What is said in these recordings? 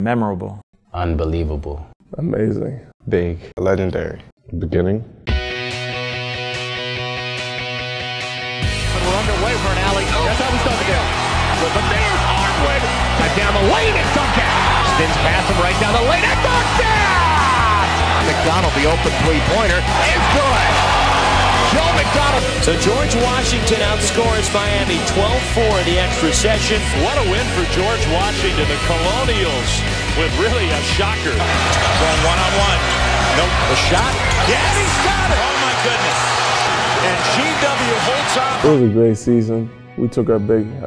Memorable. Unbelievable. Amazing. Big. Legendary. Beginning. But we're underway for an alley. Oh, that's how we start the game. With the knees, Arnwood. Down the lane and Duncan. Spins past him right down the lane and Duncan! McDonald, the open three-pointer, is good. Joe McDonald. So George Washington outscores Miami 12-4 in the extra session. What a win for George Washington. The Colonials with really a shocker. Going one-on-one. Nope. The shot. Yes, he's got it. Oh, my goodness. And GW holds on. It was a great season. We took a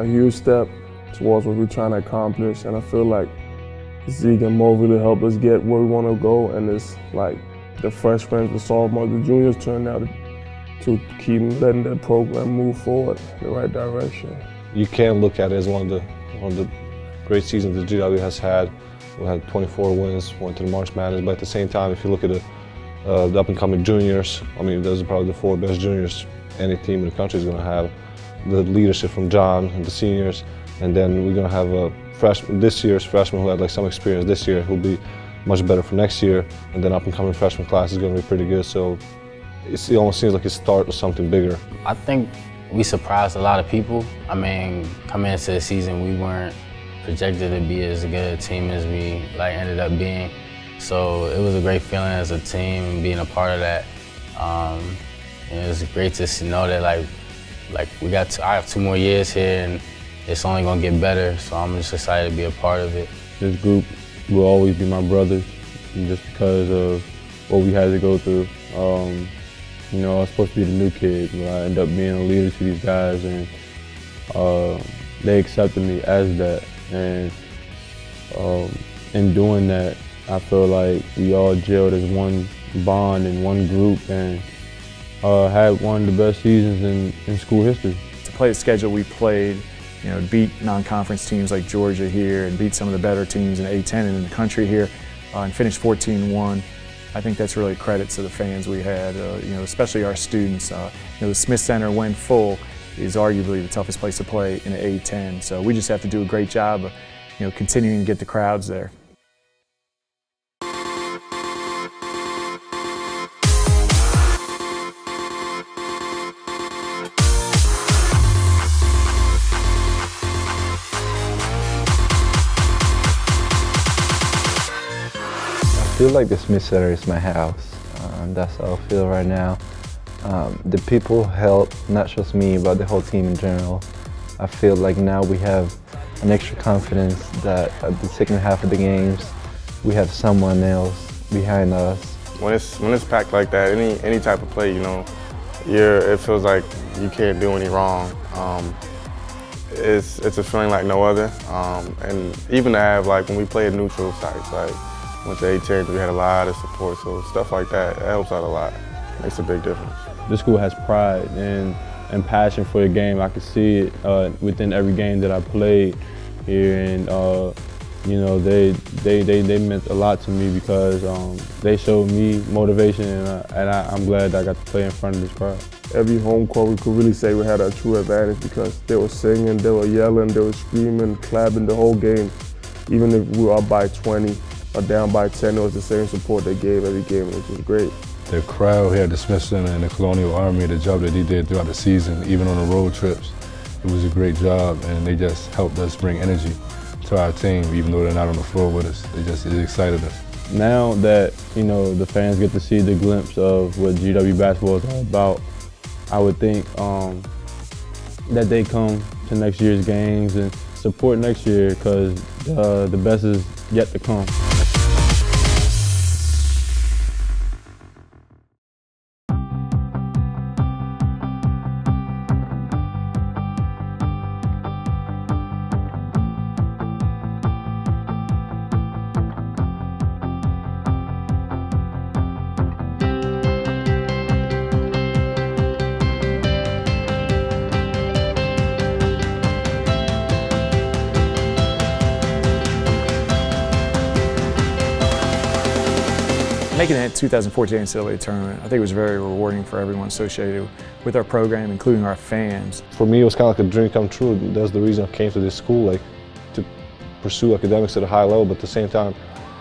huge step towards what we're trying to accomplish, and I feel like Zeke and Mo really helped us get where we want to go, and it's like the freshmen, the sophomores, the juniors turned out to keep letting that program move forward in the right direction. You can look at it as one of the great seasons that GW has had. We had 24 wins, went to the March Madness, but at the same time, if you look at the up-and-coming juniors, I mean, those are probably the 4 best juniors any team in the country is going to have. The leadership from John and the seniors, and then we're going to have a freshman, this year's freshman who had like some experience this year, who'll be much better for next year, and then up-and-coming freshman class is going to be pretty good. So it almost seems like it's the start of something bigger. I think we surprised a lot of people. I mean, coming into the season, we weren't projected to be as good a team as we ended up being. So it was a great feeling as a team and being a part of that. And it was great to know that I have 2 more years here and it's only gonna get better. So I'm just excited to be a part of it. This group will always be my brothers, just because of what we had to go through. You know, I was supposed to be the new kid, but I ended up being a leader to these guys, and they accepted me as that. And in doing that, I feel like we all gelled as one bond and one group, and had one of the best seasons in school history. To play the schedule we played, you know, beat non-conference teams like Georgia here and beat some of the better teams in A10 and in the country here, and finish 14-1. I think that's really credit to the fans we had, you know, especially our students. You know, the Smith Center, when full, is arguably the toughest place to play in an A10. So we just have to do a great job of, you know, continuing to get the crowds there. I feel like the Smith Center is my house. That's how I feel right now. The people help not just me, but the whole team in general. I feel like now we have an extra confidence that at the second half of the games, we have someone else behind us. When it's packed like that, any type of play, you know, it feels like you can't do any wrong. It's a feeling like no other. And even to have, like, when we play at neutral sites, like went to A10, we had a lot of support, so stuff like that, it helps out a lot. It makes a big difference. This school has pride and passion for the game. I could see it within every game that I played here, and you know, they meant a lot to me because they showed me motivation, and I'm glad that I got to play in front of this crowd. Every home court, we could really say we had a true advantage because they were singing, they were yelling, they were screaming, clapping the whole game. Even if we were up by 20 or down by 10, it was the same support they gave every game, which was great. The crowd here at the Smith Center and the Colonial Army, the job that they did throughout the season, even on the road trips, it was a great job, and they just helped us bring energy to our team, even though they're not on the floor with us. It excited us. Now that, you know, the fans get to see the glimpse of what GW basketball is all about, I would think that they come to next year's games and support next year, because the best is yet to come. Making that 2014 NCAA tournament, I think it was very rewarding for everyone associated with our program, including our fans. For me, it was kind of like a dream come true. That's the reason I came to this school, like to pursue academics at a high level, but at the same time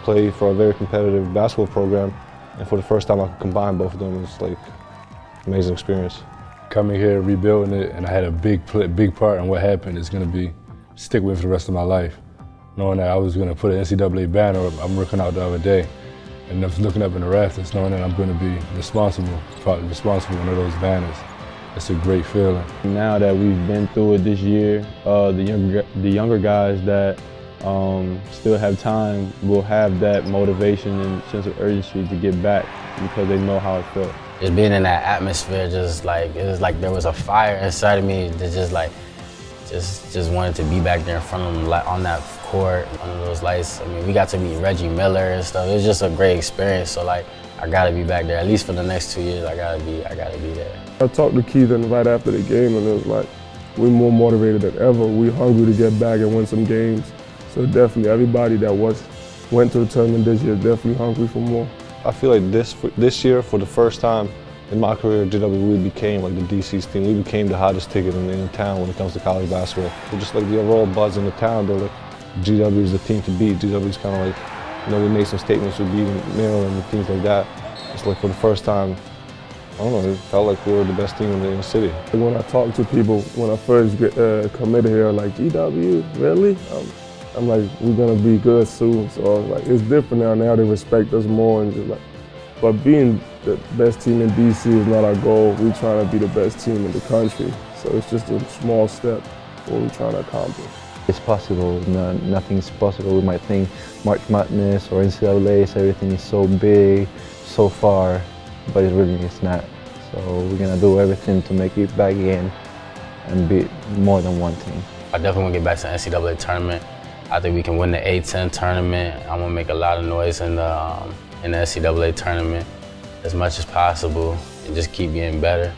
play for a very competitive basketball program. And for the first time I could combine both of them. It's like an amazing experience. Coming here, rebuilding it, and I had a big part in what happened is going to be stick with for the rest of my life. Knowing that I was going to put an NCAA banner up, I'm working out the other day, and I was looking up in the rafters knowing that I'm going to be probably responsible for one of those banners. It's a great feeling. Now that we've been through it this year, the younger guys that still have time will have that motivation and sense of urgency to get back because they know how it felt. Just being in that atmosphere, it was like there was a fire inside of me that just wanted to be back there in front of them on that court, under those lights. I mean, we got to meet Reggie Miller and stuff. It was just a great experience. So like, I gotta be back there. At least for the next 2 years, I gotta be there. I talked to Keithan right after the game, and it was like, we're more motivated than ever. We're hungry to get back and win some games. So definitely, everybody that went to the tournament this year, definitely hungry for more. I feel like this year, for the first time in my career, GW, we became like the DC's team. We became the hottest ticket in town when it comes to college basketball. So just like the overall buzz in the town, they're like, GW is the team to beat. GW is kind of like, you know, we made some statements with beating Maryland and things like that. It's like for the first time, I don't know, it felt like we were the best team in the city. When I talk to people, when I first committed here, like, GW, really? I'm like, we're gonna be good soon. So like, it's different now. Now they respect us more, and just like, but being the best team in DC is not our goal. We're trying to be the best team in the country. So it's just a small step what we're trying to accomplish. It's possible. No, nothing's possible. We might think March Madness or NCAA, so everything is so big, so far, but it really is not. So we're gonna do everything to make it back in and beat more than one team. I definitely want to get back to the NCAA tournament. I think we can win the A10 tournament. I want to make a lot of noise in the NCAA tournament as much as possible and just keep getting better.